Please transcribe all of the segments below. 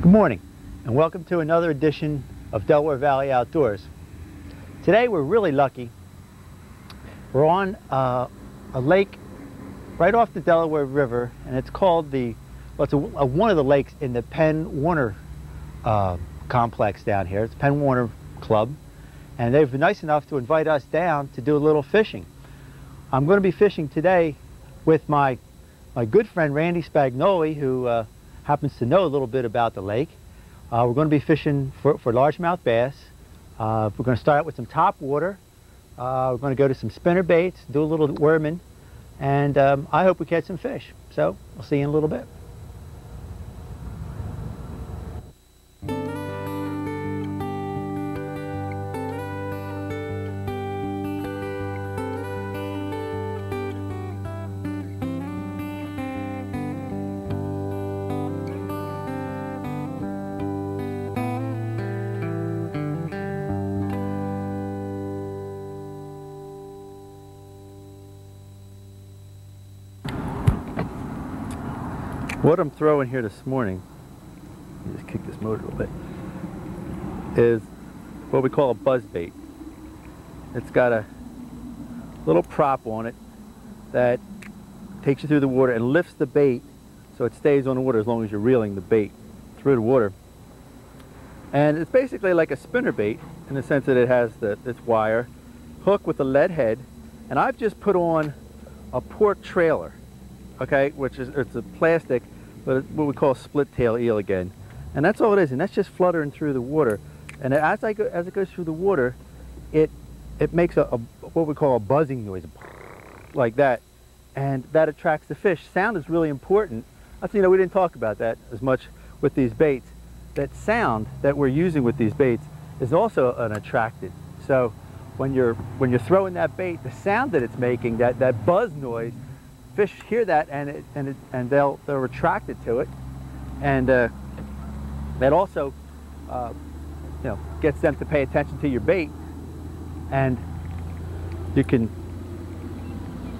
Good morning, and welcome to another edition of Delaware Valley Outdoors. Today we're really lucky. We're on a lake right off the Delaware River, and it's called one of the lakes in the Penn Warner complex down here. It's Penn Warner Club, and they've been nice enough to invite us down to do a little fishing. I'm going to be fishing today with my good friend Randy Spagnoli, who happens to know a little bit about the lake. We're going to be fishing for largemouth bass. We're going to start out with some topwater. We're going to go to some spinnerbaits, do a little worming, and I hope we catch some fish. So we'll see you in a little bit. What I'm throwing here this morning, let me just kick this motor a little bit, is what we call a buzz bait. It's got a little prop on it that takes you through the water and lifts the bait so it stays on the water as long as you're reeling the bait through the water. And it's basically like a spinnerbait in the sense that it has this wire hook with a lead head, and I've just put on a pork trailer. Okay, it's a plastic, but it's what we call a split tail eel again, and that's all it is, and that's just fluttering through the water. And as it goes through the water, it makes a what we call a buzzing noise, like that, and that attracts the fish. Sound is really important. We didn't talk about that as much with these baits. That sound that we're using with these baits is also an attractant. So when you're throwing that bait, the sound that it's making, that buzz noise, fish hear that, and they're attracted to it, and that also gets them to pay attention to your bait, and you can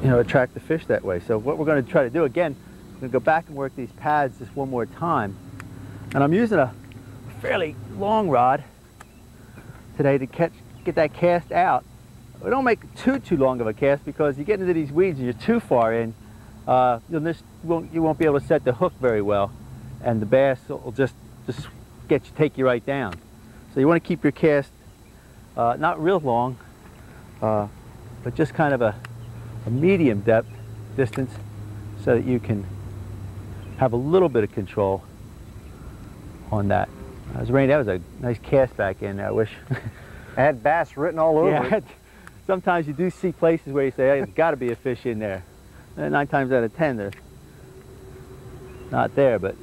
attract the fish that way. So what we're going to try to do again, we're going to go back and work these pads just one more time, and I'm using a fairly long rod today to get that cast out. We don't make too long of a cast, because you get into these weeds and you're too far in, you won't be able to set the hook very well, and the bass will just take you right down. So you want to keep your cast not real long, but just kind of a medium depth distance, so that you can have a little bit of control on that. Randy, that was a nice cast back in there. I wish I had bass written all over it. Sometimes you do see places where you say, hey, there's got to be a fish in there. And 9 times out of 10, they're not there, but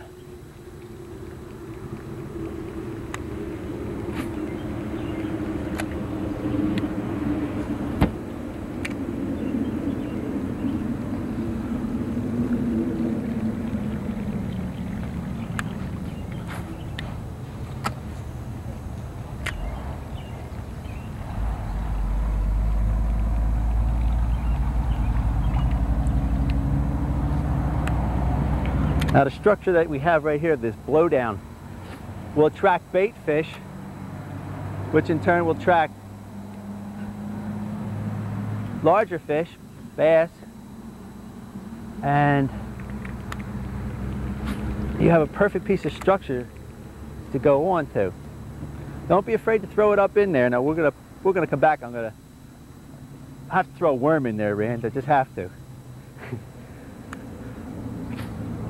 now the structure that we have right here, this blowdown, will attract bait fish, which in turn will attract larger fish, bass, and you have a perfect piece of structure to go on to. Don't be afraid to throw it up in there. Now we're gonna come back. I'm gonna have to throw a worm in there, Rand. I just have to.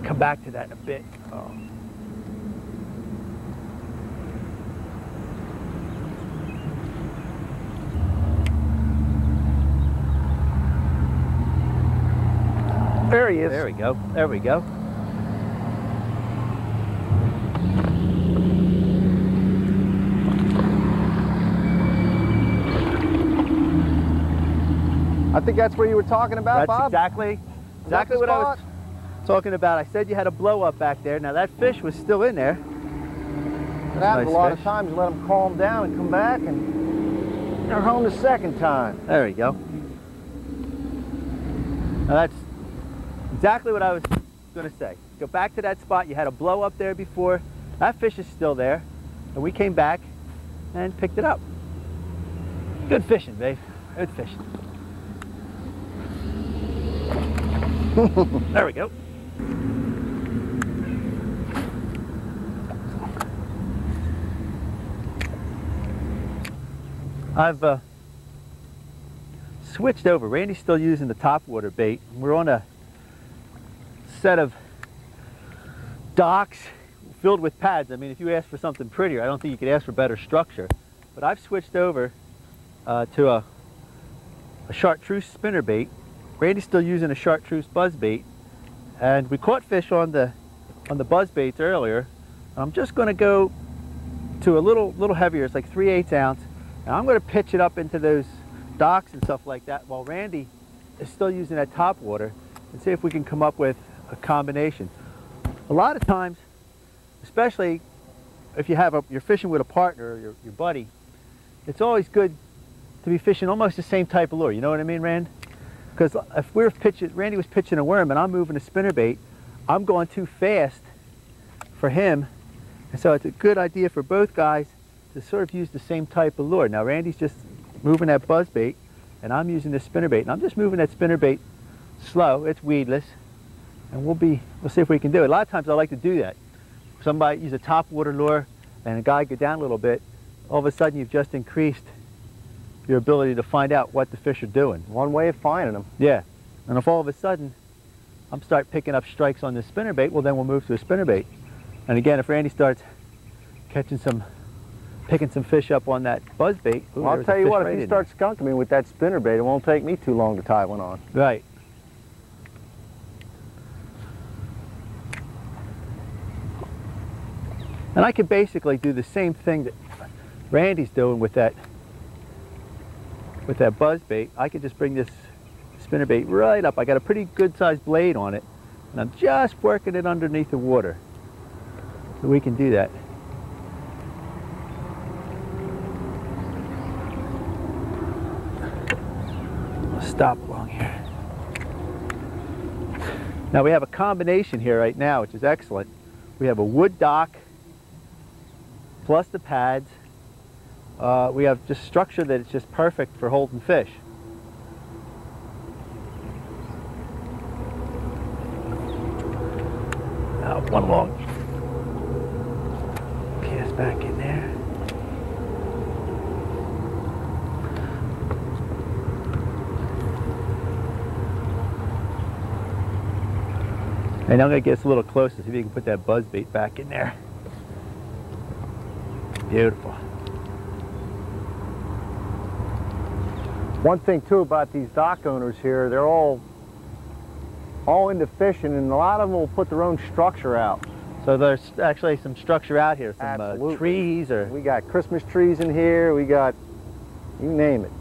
Come back to that in a bit. Oh. There he is. There we go. There we go. I think that's where you were talking about, Bob? That's exactly what I was talking about. I said you had a blow up back there. Now that fish was still in there. It happens a lot of times. You let them calm down and come back, and they're home the second time. There we go. Now that's exactly what I was going to say. Go back to that spot. You had a blow up there before. That fish is still there, and we came back and picked it up. Good fishing, babe. Good fishing. There we go. I've switched over. Randy's still using the Topwater bait. We're on a set of docks filled with pads. I mean, if you ask for something prettier, I don't think you could ask for better structure. But I've switched over to a chartreuse spinnerbait. Randy's still using a chartreuse buzzbait, and we caught fish on the buzzbaits earlier. I'm just going to go to a little heavier. It's like 3/8 ounce, and I'm going to pitch it up into those docks and stuff like that, while Randy is still using that Topwater, and see if we can come up with a combination. A lot of times, especially if you're fishing with a partner or your buddy, it's always good to be fishing almost the same type of lure. You know what I mean, Rand? Because if Randy was pitching a worm and I'm moving a spinnerbait, I'm going too fast for him, and so it's a good idea for both guys to sort of use the same type of lure. Now Randy's just moving that buzzbait, and I'm using this spinnerbait, and I'm just moving that spinnerbait slow. It's weedless, and we'll see if we can do it. A lot of times I like to do that. Somebody use a Topwater lure and a guy go down a little bit, all of a sudden you've just increased your ability to find out what the fish are doing. One way of finding them. Yeah, and if all of a sudden I'm start picking up strikes on this spinnerbait, well then we'll move to a spinnerbait. And again, if Randy starts picking some fish up on that buzzbait, well, I'll tell you what, if he starts skunking me with that spinnerbait, it won't take me too long to tie one on. Right. And I could basically do the same thing that Randy's doing with that buzzbait. I could just bring this spinnerbait right up. I got a pretty good sized blade on it, and I'm just working it underneath the water. So we can do that. I'll stop along here. Now we have a combination here right now, which is excellent. We have a wood dock plus the pads. We have just structure that is just perfect for holding fish. Now one long cast back in there. And I'm going to get us a little closer, see if you can put that buzzbait back in there. Beautiful. One thing too about these dock owners here, they're all into fishing, and a lot of them will put their own structure out. So there's actually some structure out here, some trees, or we got Christmas trees in here. We got, you name it.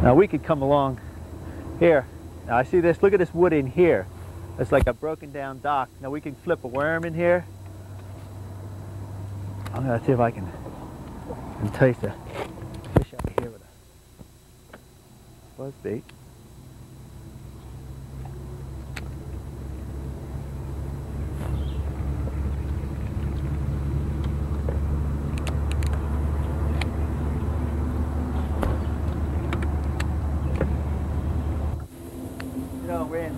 Now we could come along here. Now I see this. Look at this wood in here. It's like a broken down dock. Now we can flip a worm in here. I'm going to see if I can entice a fish out here with a buzzbait. You know, Rand,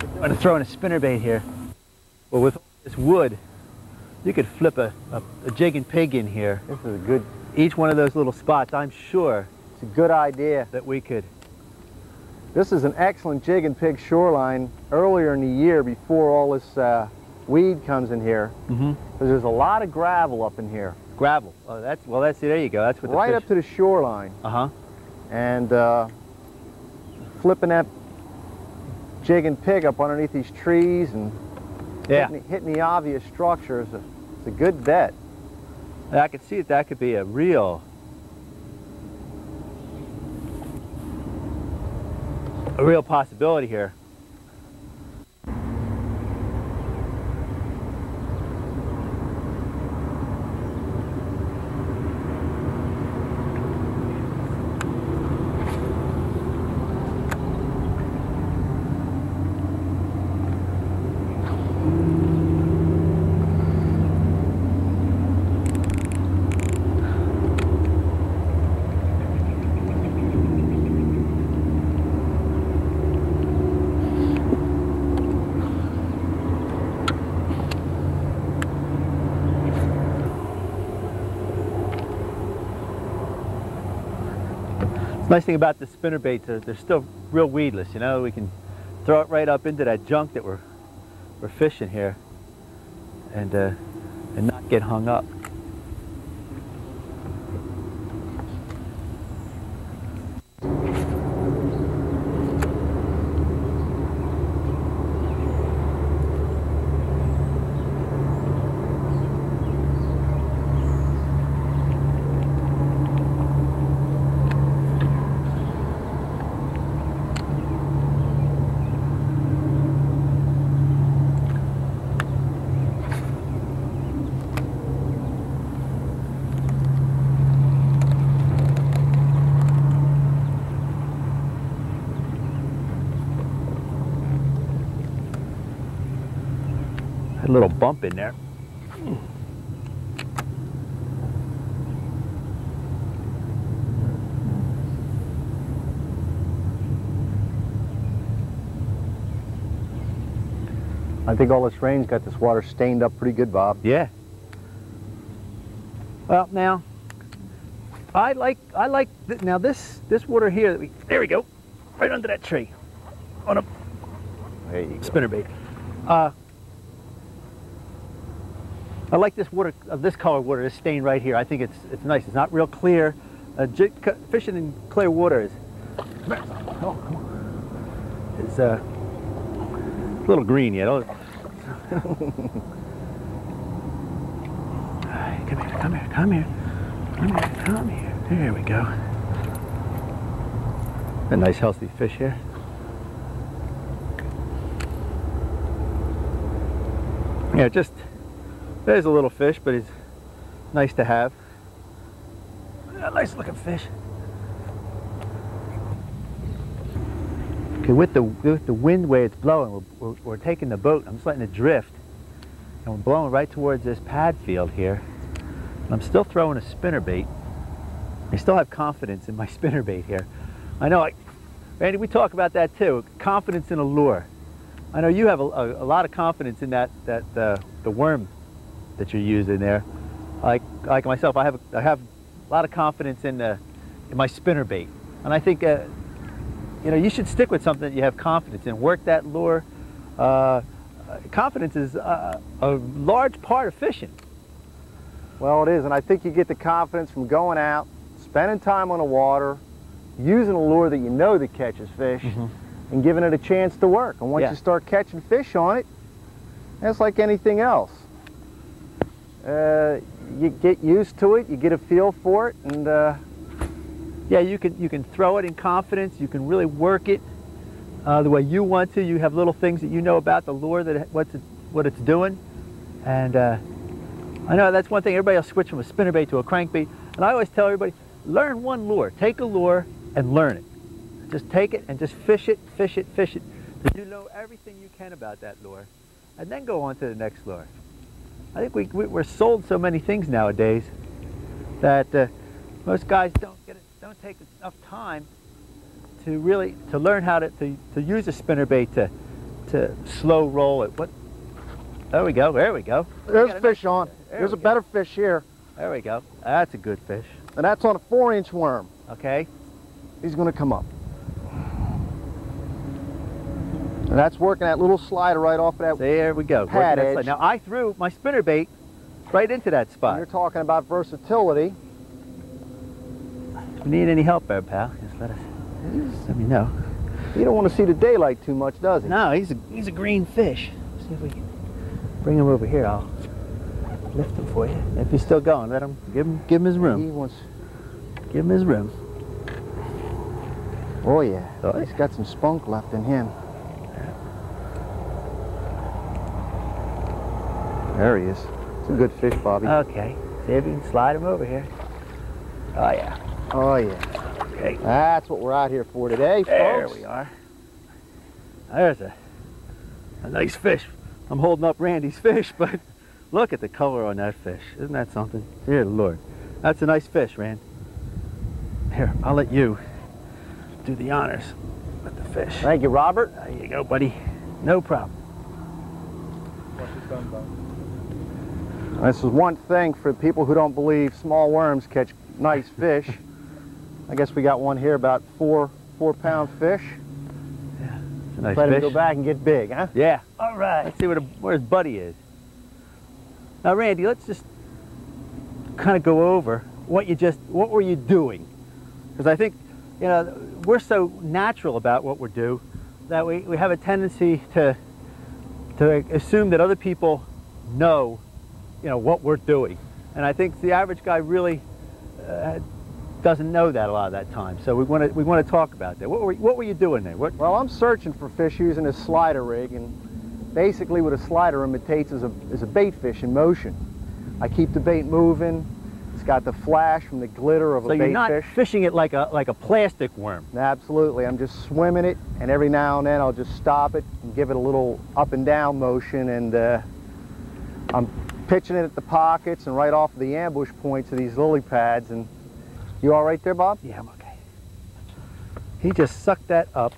I'm going to throw in a spinnerbait here. Well, with this wood, you could flip a jig and pig in here. This is a good... Each one of those little spots, I'm sure it's a good idea that we could. This is an excellent jig and pig shoreline earlier in the year before all this weed comes in here. Because there's a lot of gravel up in here. Gravel. Oh, that's there you go. That's what the right fish... up to the shoreline. And flipping that jig and pig up underneath these trees and hitting the obvious structures. It's a good bet. I could see that could be a real possibility here. Nice thing about the spinnerbaits, they're still real weedless, you know. We can throw it right up into that junk that we're fishing here, and not get hung up. A little bump in there. I think all this rain's got this water stained up pretty good, Bob. Yeah. Well, now I like now this water here. There we go, right under that tree on a spinnerbait. I like this water, this color water, this stain right here. I think it's nice. It's not real clear. Fishing in clear water is a little green yet. Come here. There we go. A nice healthy fish here. Yeah, just there's a little fish, but it's nice to have. A nice looking fish. Okay, with the wind way it's blowing, we're taking the boat. I'm just letting it drift, and we're blowing right towards this pad field here. And I'm still throwing a spinnerbait. I still have confidence in my spinnerbait here. I know, Randy, we talk about that too. Confidence in a lure. I know you have a lot of confidence in the worm that you're using there. Like myself, I have a lot of confidence in my spinnerbait, and I think you know, you should stick with something that you have confidence in. Work that lure. Confidence is a large part of fishing. Well, it is, and I think you get the confidence from going out, spending time on the water, using a lure that you know that catches fish, and giving it a chance to work. And once you start catching fish on it, it's like anything else. You get used to it, you get a feel for it, and yeah, you can throw it in confidence. You can really work it the way you want to. You have little things that you know about the lure, that what it's doing, and I know that's one thing. Everybody will switch from a spinnerbait to a crankbait, and I always tell everybody, learn one lure. Take a lure and learn it. Just take it and just fish it, fish it, fish it, so you know everything you can about that lure, and then go on to the next lure. I think we're sold so many things nowadays that most guys don't take enough time to really learn how to use a spinnerbait to slow roll it. There we go. There's a fish on. There's a better fish here. There we go. That's a good fish. And that's on a 4-inch worm. Okay. He's going to come up. And that's working that little slider right off of that. There we go. Pad edge. Now I threw my spinnerbait right into that spot. And you're talking about versatility. If you need any help there, pal, just let me know. He don't want to see the daylight too much, does he? No, he's a green fish. See if we can bring him over here. I'll lift him for you. If he's still going, let him give him his room. Give him his room. Oh yeah. He's got some spunk left in him. There he is. It's a good fish, Bobby. Okay. See if you can slide him over here. Oh yeah. Oh yeah. Okay. That's what we're out here for today, folks. There we are. There's a nice fish. I'm holding up Randy's fish, but look at the color on that fish. Isn't that something? Dear Lord. That's a nice fish, Rand. Here, I'll let you do the honors with the fish. Thank you, Robert. There you go, buddy. No problem. This is one thing for people who don't believe small worms catch nice fish. I guess we got one here, about four-pound fish. Yeah, it's a nice Let fish. him go back and get big, huh? Yeah. All right. Let's see where his buddy is. Now, Randy, let's just kind of go over what were you doing? Because I think, you know, we're so natural about what we do that we have a tendency to assume that other people know, you know, what we're doing. And I think the average guy really doesn't know that a lot of that time. So we want to talk about that. What were you doing there? Well, I'm searching for fish using this slider rig, and basically what a slider imitates is a bait fish in motion. I keep the bait moving. It's got the flash from the glitter of a bait fish. So you're not fishing it like a plastic worm? Absolutely. I'm just swimming it, and every now and then I'll just stop it and give it a little up and down motion, and I'm pitching it at the pockets and right off of the ambush points of these lily pads. And you all right there, Bob? Yeah, I'm okay. He just sucked that up.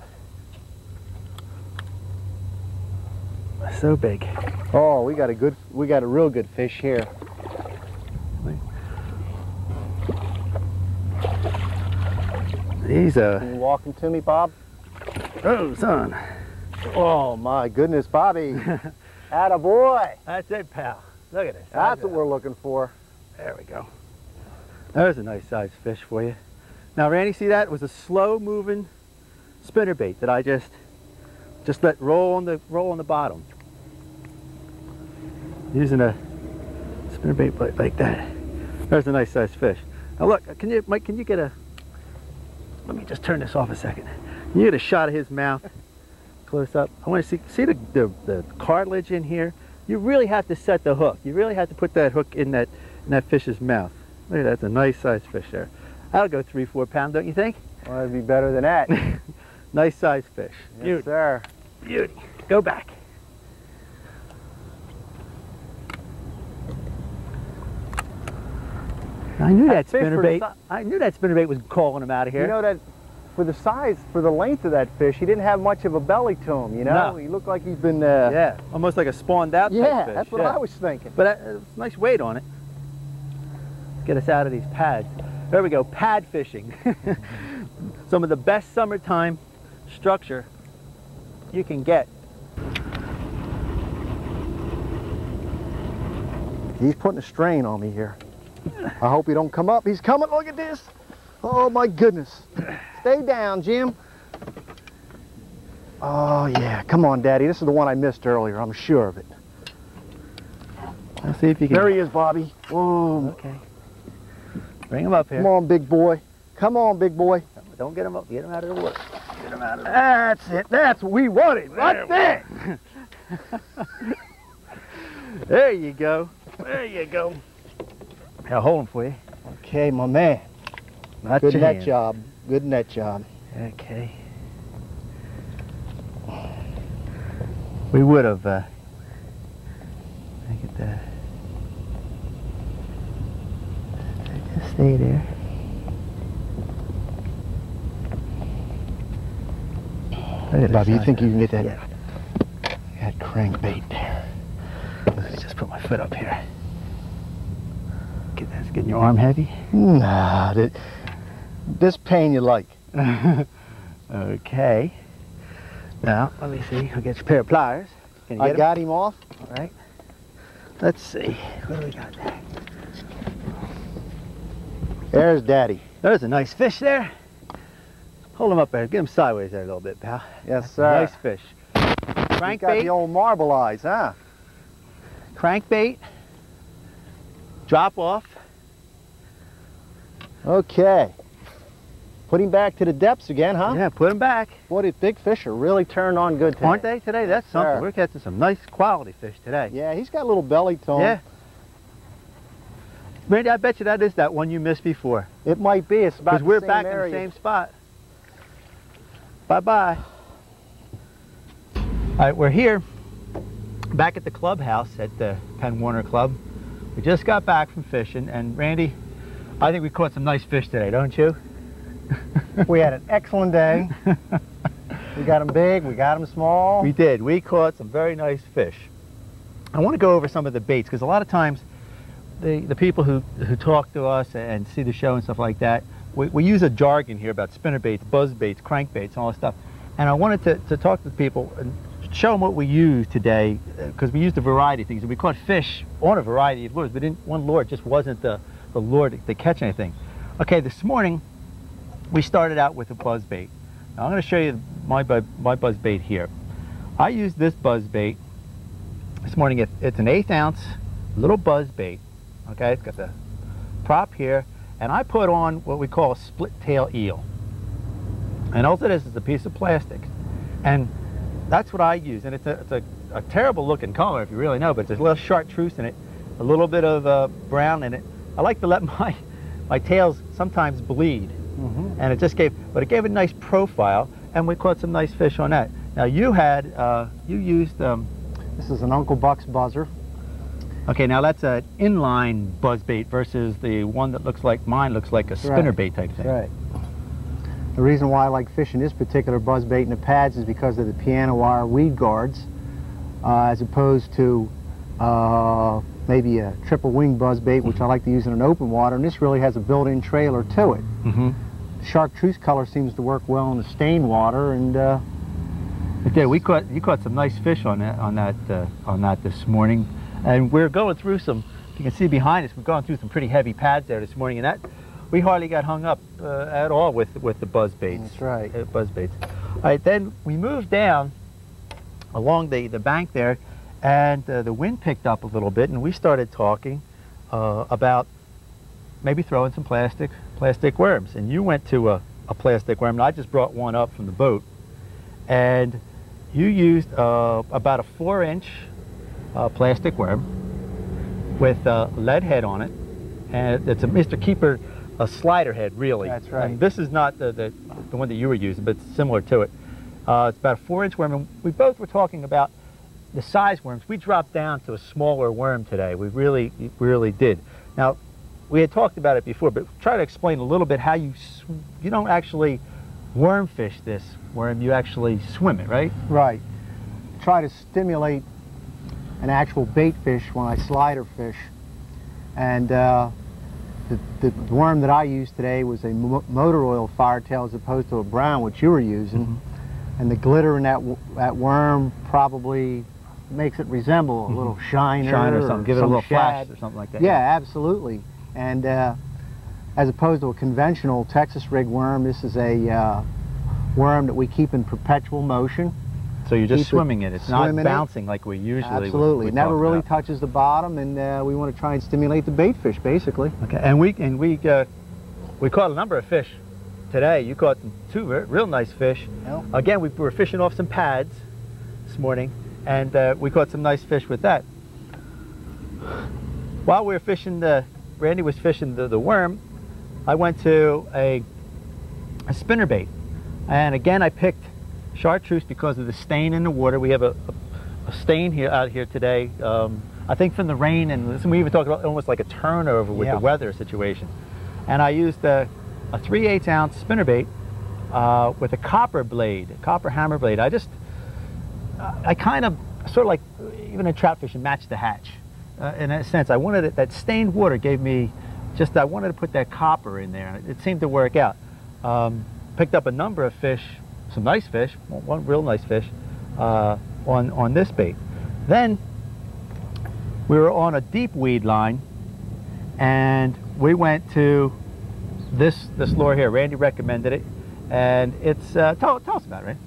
So big. Oh, we got a real good fish here. He's Can you walk him to me, Bob? Oh, son. Oh my goodness, Bobby. Attaboy. That's it, pal. Look at this. That's what we're looking for. There we go. There's a nice sized fish for you. Now, Randy, see that? It was a slow moving spinnerbait that I just let roll on the bottom. Using a spinnerbait like that. There's a nice sized fish. Now look, Mike, can you get a, let me just turn this off a second. Can you get a shot of his mouth close up? I want to see the cartilage in here. You really have to set the hook. You really have to put that hook in that fish's mouth. Look at that, that's a nice sized fish there. That'll go 3-4 pounds, don't you think? Well, it'd be better than that. Nice sized fish. Yes, Beauty. sir. Beauty. Go back. I knew that spinnerbait was calling him out of here. You know that for the length of that fish, he didn't have much of a belly to him, you know? No. He looked like he's been... yeah, almost like a spawned out type yeah, fish. that's what I was thinking. But nice weight on it. Get us out of these pads. There we go, pad fishing. Some of the best summertime structure you can get. He's putting a strain on me here. I hope he don't come up. He's coming, look at this. Oh my goodness. Stay down, Jim. Oh yeah, come on, Daddy. This is the one I missed earlier, I'm sure of it. Let's see if you can. There he is, Bobby. Whoa. Okay. Bring him up here. Come on, big boy. Come on, big boy. Don't get him up. Get him out of the water. Get him out of the water. That's it. That's what we wanted. Right there. There you go. There you go. I'll hold him for you. Okay, my man. Not Good your net hand. job. Good net job. Okay. We would have. Make it that. Just stay there. Bobby, you think you can get that? Yeah. That crankbait there. Let me just put my foot up here. Get that's getting your arm heavy. Nah, this pain you like. Okay. Now, let me see. I'll get your pair of pliers. Can you I get 'em? got him off. All right. Let's see. What do we got there? There's Daddy. There's a nice fish there. Hold him up there. Get him sideways there a little bit, pal. Yes, That's sir. a nice fish. He's got the Crankbait. old marble eyes, huh? Crankbait. Drop off. Okay. Put him back to the depths again, huh? Yeah, put him back. Boy, these big fish are really turned on good today. Aren't they today? That's something. Sir. We're catching some nice quality fish today. Yeah, he's got a little belly to him. Yeah. Randy, I bet you that is that one you missed before. It might be. It's about Because the we're same back area. in the same spot. Bye-bye. All right, we're here back at the clubhouse at the Penn Club. We just got back from fishing, and Randy, I think we caught some nice fish today, don't you? We had an excellent day. We got them big, we got them small. We did. We caught some very nice fish. I want to go over some of the baits, because a lot of times the people who talk to us and see the show and stuff like that, we use a jargon here about spinnerbaits, buzzbaits, crankbaits, and all this stuff. And I wanted to talk to people and show them what we use today, because we used a variety of things. And we caught fish on a variety of lures, but one lure just wasn't the lure to catch anything. Okay, this morning we started out with a buzzbait. Now I'm going to show you my buzzbait here. I used this buzzbait this morning. It's an 1/8 ounce little buzzbait. Okay, it's got the prop here, and I put on what we call a split tail eel. And all it is a piece of plastic, and that's what I use. And it's a terrible looking color if you really know, but there's a little chartreuse in it, a little bit of brown in it. I like to let my tails sometimes bleed, and it just gave a nice profile, and we caught some nice fish on that. Now you used this is an Uncle Buck's buzzer. Okay, now that's an inline buzzbait versus the one that looks like mine, looks like a spinnerbait type thing. Right. The reason why I like fishing this particular buzzbait in the pads is because of the piano wire weed guards, as opposed to maybe a triple wing buzzbait, which I like to use in an open water, and this really has a built-in trailer to it. The chartreuse color seems to work well in the stained water, and you caught some nice fish on that this morning, and we're going through some. You can see behind us, we've gone through some pretty heavy pads there this morning, and that we hardly got hung up at all with the buzzbaits. That's right. Buzzbaits. All right, then we moved down along the bank there, and the wind picked up a little bit, and we started talking about maybe throwing some plastic worms. And you went to a plastic worm, and I just brought one up from the boat, and you used about a 4-inch plastic worm with a lead head on it, and it's a Mr. Keeper. A slider head, really. That's right. And this is not the one that you were using, but it's similar to it. It's about a 4-inch worm, and we both were talking about the size worms. We dropped down to a smaller worm today. We really did. Now, we had talked about it before, but try to explain a little bit how you don't actually worm fish this worm, you actually swim it, right? Right. Try to stimulate an actual bait fish when I slider fish, and the worm that I used today was a motor oil firetail as opposed to a brown, which you were using, and the glitter in that worm probably makes it resemble a little shine or something, give it a little flash or something like that. Yeah, absolutely. And as opposed to a conventional Texas rig worm, this is a worm that we keep in perpetual motion. So you're just swimming it. It's not bouncing like we usually Absolutely. would It never really about. touches the bottom, and we want to try and stimulate the bait fish, basically. Okay, and we caught a number of fish today. You caught two real nice fish. Yep. Again, we were fishing off some pads this morning, and we caught some nice fish with that. While we were fishing, Randy was fishing the worm, I went to a spinnerbait, and again I picked chartreuse because of the stain in the water. We have a stain out here today, I think from the rain, and we even talked about almost like a turnover with the weather situation. And I used a 3/8 ounce spinnerbait with a copper blade, a copper hammer blade. I kind of sort of like, even in trout fishing, matched the hatch. In a sense, I wanted that stained water gave me I wanted to put that copper in there. It seemed to work out. Picked up a number of fish, some nice fish, one real nice fish on this bait. Then we were on a deep weed line, and we went to this lure here. Randy recommended it, and it's tell us about it, Randy.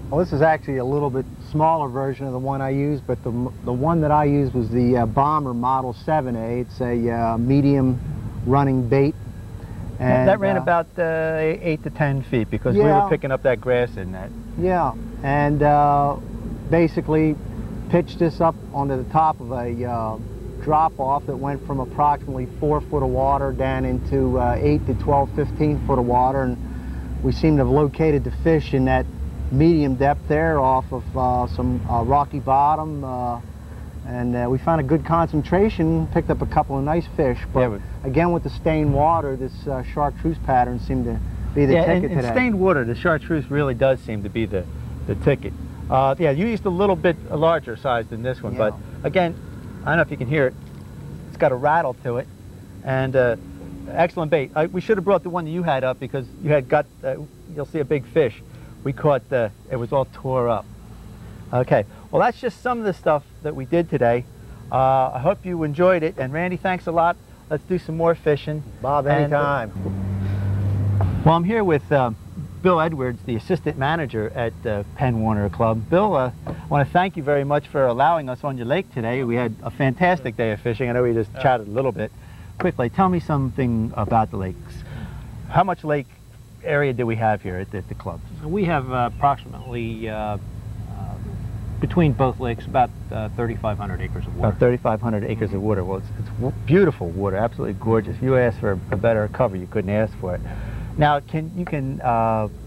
Well, this is actually a little bit smaller version of the one I used, but the one that I used was the Bomber Model 7A. It's a medium running bait. And that ran about 8 to 10 feet because we were picking up that grass in that. Yeah, and basically pitched this up onto the top of a drop-off that went from approximately 4 foot of water down into 8 to 12, 15 foot of water, and we seem to have located the fish in that medium depth there off of some rocky bottom, and we found a good concentration, picked up a couple of nice fish, but again with the stained water, this chartreuse pattern seemed to be the ticket today. In stained water, the chartreuse really does seem to be the ticket. Yeah, you used a little bit larger size than this one, but again, I don't know if you can hear it, it's got a rattle to it, and excellent bait. We should have brought the one that you had up because you had got, you'll see a big fish. We caught it was all tore up. Okay, well that's just some of the stuff that we did today. I hope you enjoyed it, and Randy, thanks a lot. Let's do some more fishing. Bob, anytime. Well, I'm here with Bill Edwards, the assistant manager at Penn Water Club. Bill, I want to thank you very much for allowing us on your lake today. We had a fantastic day of fishing. I know we just chatted a little bit. Quickly, tell me something about the lakes. How much lake area do we have here at the club? We have approximately, between both lakes, about 3,500 acres of water. About 3,500 acres of water. Well, it's beautiful water, absolutely gorgeous. If you asked for a better cover, you couldn't ask for it. Now, you can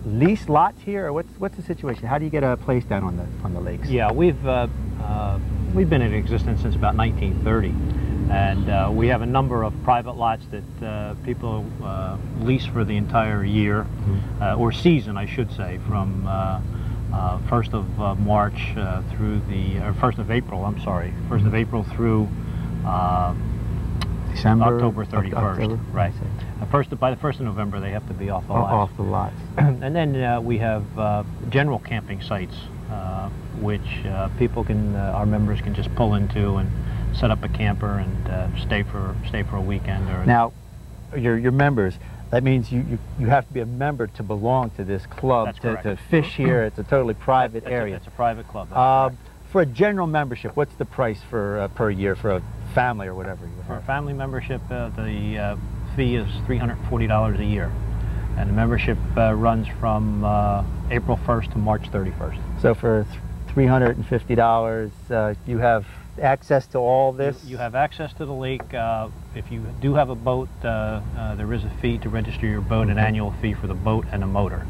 lease lots here, or what's the situation? How do you get a place down on the lakes? Yeah, we've been in existence since about 1930, and we have a number of private lots that people lease for the entire year, or season, I should say, from 1st of March through the 1st of April. I'm sorry, 1st of April through December, October 31st. October? Right. By the 1st of November, they have to be off the lots. Off the lots. And then we have general camping sites, which people can, our members can just pull into and set up a camper and stay for a weekend. Or now, your members. That means you have to be a member to belong to this club to fish here. It's a totally private area. It's a private club. For a general membership, what's the price for per year for a family or whatever? For a family membership, the fee is $340 a year, and the membership runs from April 1st to March 31st. So for $350, you have access to all this? You have access to the lake. If you do have a boat, there is a fee to register your boat, an annual fee for the boat and the motor.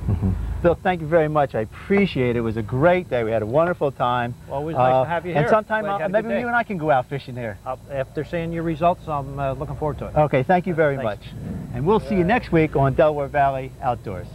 Bill, thank you very much. I appreciate it. It was a great day. We had a wonderful time. Always nice to have you here. And sometime maybe you and I can go out fishing here. After seeing your results, I'm looking forward to it. Okay, thank you very much. And we'll see you next week on Delaware Valley Outdoors.